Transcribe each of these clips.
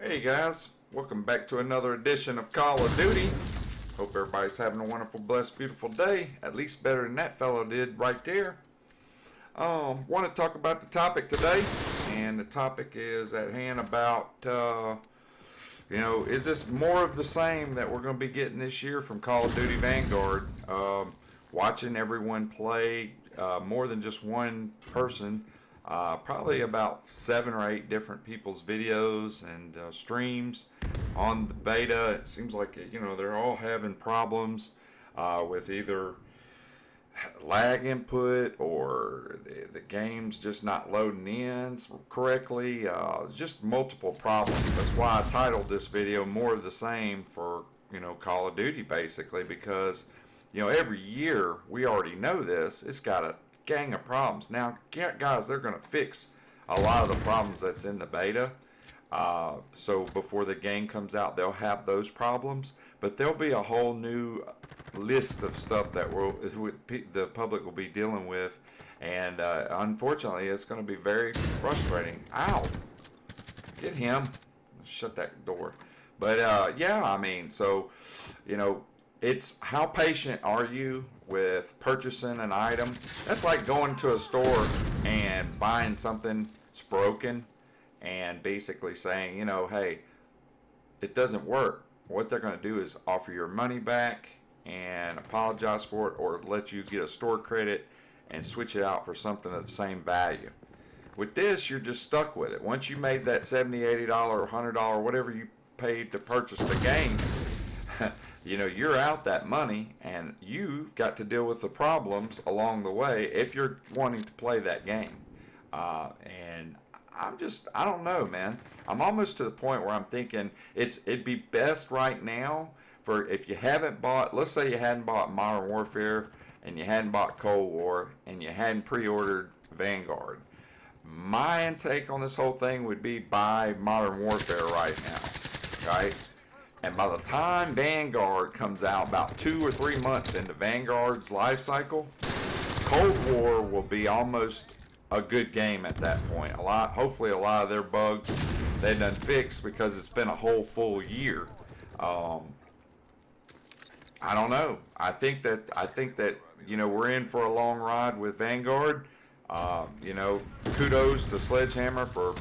Hey guys, welcome back to another edition of Call of Duty. Hope everybody's having a wonderful, blessed, beautiful day. At least better than that fellow did right there. Want to talk about the topic today, and the topic is at hand about, is this more of the same that we're going to be getting this year from Call of Duty Vanguard? Watching everyone play, more than just one person. Probably about 7 or 8 different people's videos and streams on the beta. It seems like they're all having problems with either lag input or the game's just not loading in correctly. Just multiple problems. That's why I titled this video "More of the Same" for Call of Duty, basically, because every year we already know this. It's got a gang of problems. Now, guys, they're going to fix a lot of the problems that's in the beta. So before the game comes out, they'll have those problems, but there'll be a whole new list of stuff that the public will be dealing with, and unfortunately, it's going to be very frustrating. Ow! Get him! Shut that door. But yeah, I mean, so it's how patient are you with purchasing an item. That's like going to a store and buying something that's broken and basically saying, hey, it doesn't work. What they're going to do is offer your money back and apologize for it, or let you get a store credit and switch it out for something of the same value. With this, you're just stuck with it. Once you made that $70, $80, or $100, whatever you paid to purchase the game, you're out that money, and you've got to deal with the problems along the way if you're wanting to play that game. And I don't know, man. I'm almost to the point where I'm thinking it'd be best right now for, if you haven't bought, let's say you hadn't bought Modern Warfare and you hadn't bought Cold War and you hadn't pre-ordered Vanguard. My intake on this whole thing would be buy Modern Warfare right now, right? And by the time Vanguard comes out, about 2 or 3 months into Vanguard's life cycle, Cold War will be almost a good game at that point. Hopefully, a lot of their bugs they done fixed, because it's been a whole full year. I don't know. I think that we're in for a long ride with Vanguard. Kudos to Sledgehammer for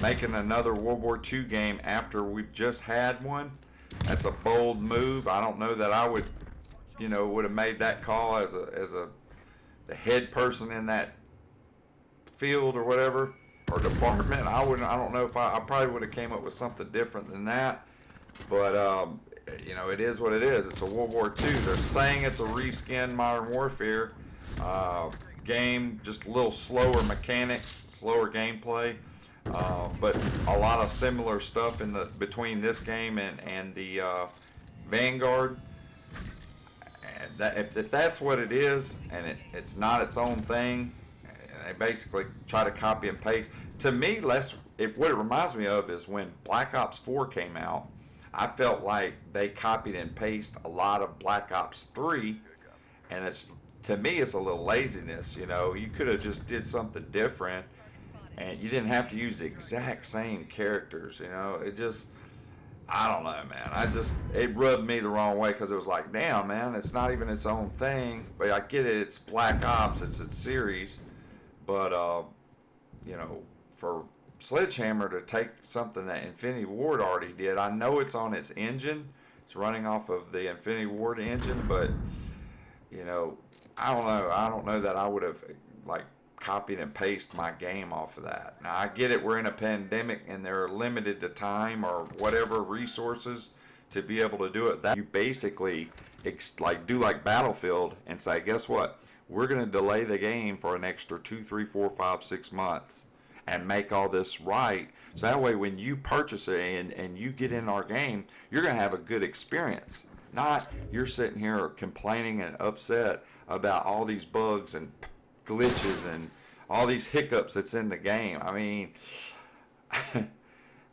making another World War II game after we've just had one. That's a bold move. I don't know that I would have made that call as the head person in that field or whatever, or department. I don't know if I probably would have came up with something different than that. But it is what it is. It's a World War II. They're saying it's a reskin Modern Warfare game, just a little slower mechanics, slower gameplay. But a lot of similar stuff between this game and the Vanguard. And if that's what it is, and it's not its own thing, they basically try to copy and paste. To me, what it reminds me of is when Black Ops 4 came out. I felt like they copied and pasted a lot of Black Ops 3, and to me it's a little laziness. You could have just did something different. And you didn't have to use the exact same characters, I don't know, man. It rubbed me the wrong way, because it was like, damn, man, it's not even its own thing. But I get it, it's Black Ops, it's its series. But, for Sledgehammer to take something that Infinity Ward already did, I know it's on its engine. It's running off of the Infinity Ward engine, but, I don't know. I don't know that I would have, copied and paste my game off of that. Now, I get it, we're in a pandemic and they're limited to time or whatever resources to be able to do it. That you basically do like Battlefield and say, guess what? We're going to delay the game for an extra 2, 3, 4, 5, 6 months and make all this right. So that way, when you purchase it and you get in our game, you're going to have a good experience. Not you're sitting here complaining and upset about all these bugs and glitches and all these hiccups that's in the game. I mean,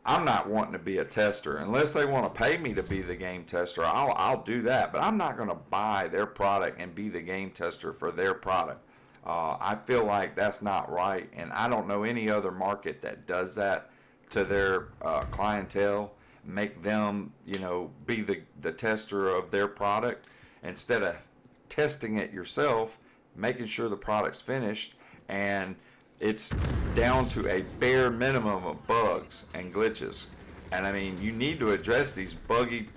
I'm not wanting to be a tester. Unless they want to pay me to be the game tester, I'll do that. But I'm not going to buy their product and be the game tester for their product. I feel like that's not right, and I don't know any other market that does that to their clientele, make them, be the tester of their product instead of testing it yourself, making sure the product's finished and it's down to a bare minimum of bugs and glitches. And I mean, you need to address these buggy,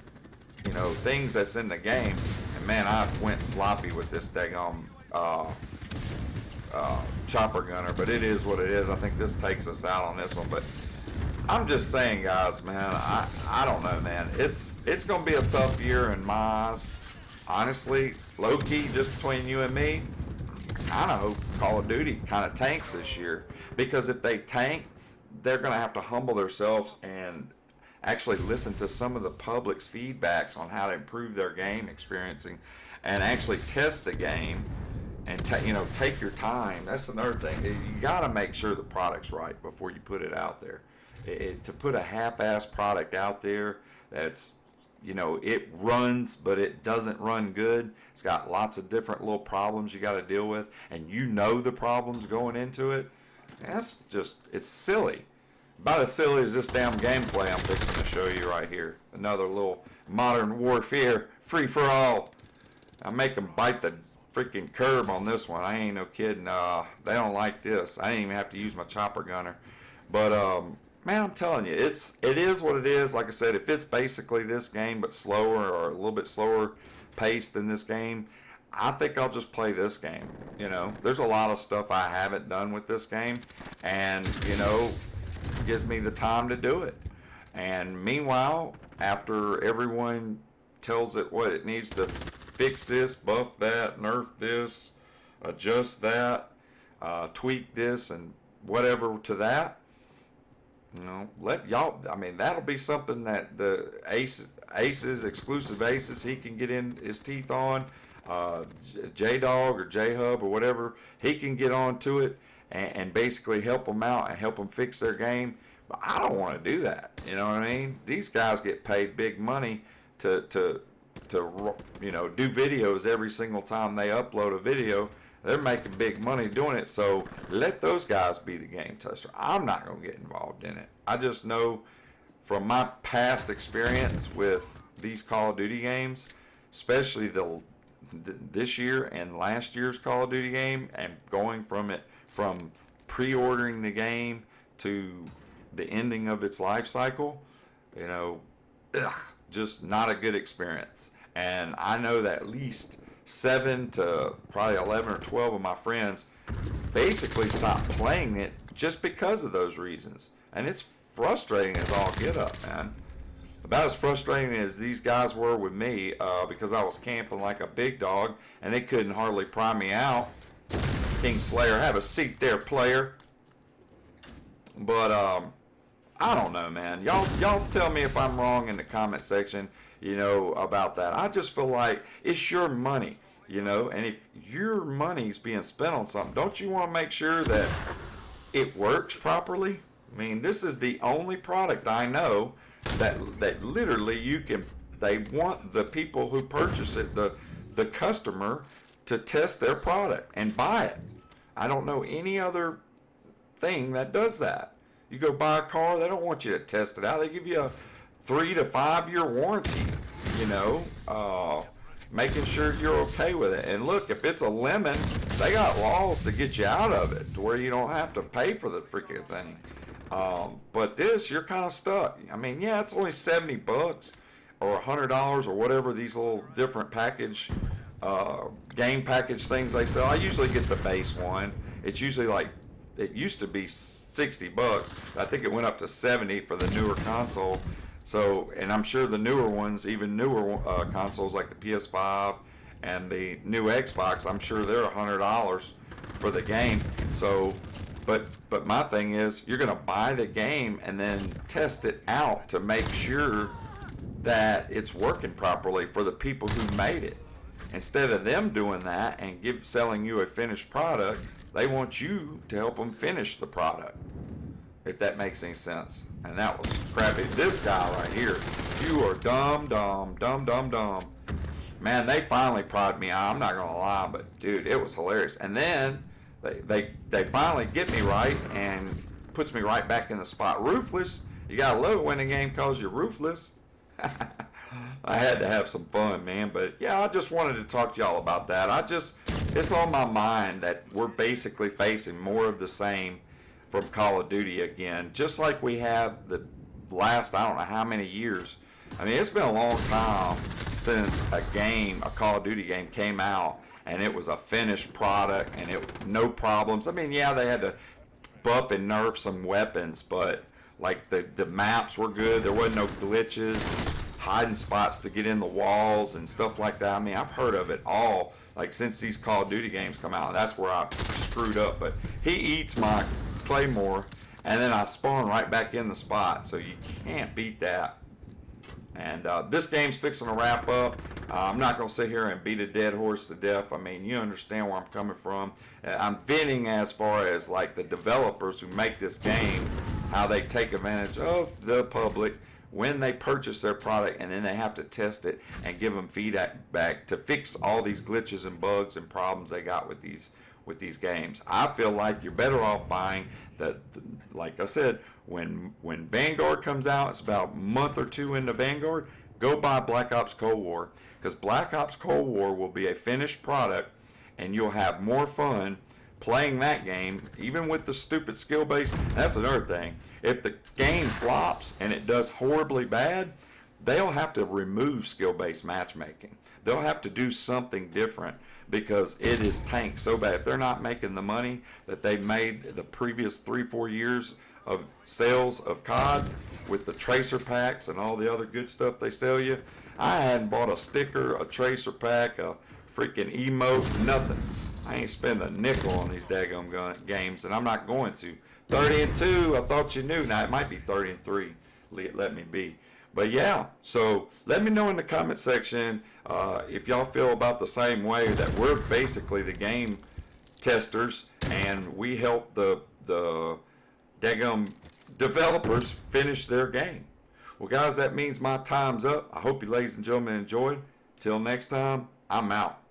things that's in the game. And man, I went sloppy with this daggone chopper gunner, but it is what it is. I think this takes us out on this one. But I'm just saying, guys, man, I don't know, man. It's gonna be a tough year in my eyes. Honestly, low key, just between you and me, I kind of hope Call of Duty kind of tanks this year, because if they tank, they're gonna have to humble themselves and actually listen to some of the public's feedbacks on how to improve their game experiencing, and actually test the game and take your time. That's another thing. You got to make sure the product's right before you put it out there. To put a half-ass product out there that's, it runs, but it doesn't run good. It's got lots of different little problems you got to deal with, and the problems going into it. That's just, it's silly. About as silly as this damn gameplay I'm fixing to show you right here. Another little Modern Warfare free-for-all. I make them bite the freaking curb on this one. I ain't no kidding. They don't like this. I didn't even have to use my chopper gunner. But man, I'm telling you, it is what it is. Like I said, if it's basically this game but slower, or a little bit slower paced than this game, I think I'll just play this game. There's a lot of stuff I haven't done with this game, and gives me the time to do it. And meanwhile, after everyone tells it what it needs to fix, this, buff that, nerf this, adjust that, tweak this, and whatever to that, let y'all, I mean, that'll be something that the aces, exclusive aces, he can get in his teeth on, J-Dog or J-Hub or whatever, he can get onto it and basically help them out and help them fix their game. But I don't want to do that. You know what I mean? These guys get paid big money to do videos every single time they upload a video. They're making big money doing it, so let those guys be the game tester. I'm not going to get involved in it. I just know from my past experience with these Call of Duty games, especially this year and last year's Call of Duty game, and going from pre-ordering the game to the ending of its life cycle, just not a good experience. And I know that at least 7 to probably 11 or 12 of my friends basically stopped playing it just because of those reasons. And it's frustrating as all get up, man. About as frustrating as these guys were with me, because I was camping like a big dog and they couldn't hardly pry me out. King Slayer, have a seat there, player. But I don't know, man. Y'all tell me if I'm wrong in the comment section, about that. I just feel like it's your money, and if your money's being spent on something, don't you want to make sure that it works properly? I mean, this is the only product I know that literally they want the people who purchase it, the customer, to test their product and buy it. I don't know any other thing that does that. You go buy a car, they don't want you to test it out. They give you a 3 to 5 year warranty, making sure you're okay with it. And look, if it's a lemon, they got laws to get you out of it to where you don't have to pay for the freaking thing. But this, you're kind of stuck. I mean, yeah, it's only $70 or $100 or whatever these little different game package things they sell. I usually get the base one. It's usually like, it used to be $60. I think it went up to $70 for the newer console. So, and I'm sure the newer ones, even newer consoles like the PS5 and the new Xbox, I'm sure they're $100 for the game. So, but my thing is, you're gonna buy the game and then test it out to make sure that it's working properly for the people who made it. Instead of them doing that and selling you a finished product, they want you to help them finish the product, if that makes any sense. And that was crappy. This guy right here, you are dumb. Man, they finally pried me out. I'm not gonna lie, but dude, it was hilarious. And then they finally get me right, and puts me right back in the spot. Ruthless, you gotta love it when the game calls you ruthless. I had to have some fun, man. But yeah, I just wanted to talk to y'all about that. It's on my mind that we're basically facing more of the same from Call of Duty again, just like we have the last, I don't know how many years. I mean, it's been a long time since a Call of Duty game came out and it was a finished product and no problems. I mean, yeah, they had to buff and nerf some weapons, but like the maps were good. There wasn't no glitches, hiding spots to get in the walls and stuff like that. I mean, I've heard of it all. Like since these Call of Duty games come out, that's where I screwed up. But he eats my claymore, and then I spawn right back in the spot. So you can't beat that. And this game's fixing to wrap up. I'm not going to sit here and beat a dead horse to death. I mean, you understand where I'm coming from. I'm venting as far as like the developers who make this game, how they take advantage of the public when they purchase their product, and then they have to test it and give them feedback back to fix all these glitches and bugs and problems they got with these games. I feel like you're better off buying like I said, when Vanguard comes out, it's about a month or two into Vanguard, go buy Black Ops Cold War, because Black Ops Cold War will be a finished product and you'll have more fun playing that game, even with the stupid skill base. That's another thing. If the game flops and it does horribly bad, they'll have to remove skill-based matchmaking. They'll have to do something different because it is tanked so bad. If they're not making the money that they made the previous 3-4 years of sales of COD with the tracer packs and all the other good stuff they sell you, I hadn't bought a sticker, a tracer pack, a freaking emote, nothing. I ain't spend a nickel on these daggone games, and I'm not going to. 30-2, I thought you knew. Now, it might be 30-3. Let me be. But yeah, so let me know in the comment section if y'all feel about the same way, that we're basically the game testers and we help the daggone developers finish their game. Well, guys, that means my time's up. I hope you ladies and gentlemen enjoyed. Till next time, I'm out.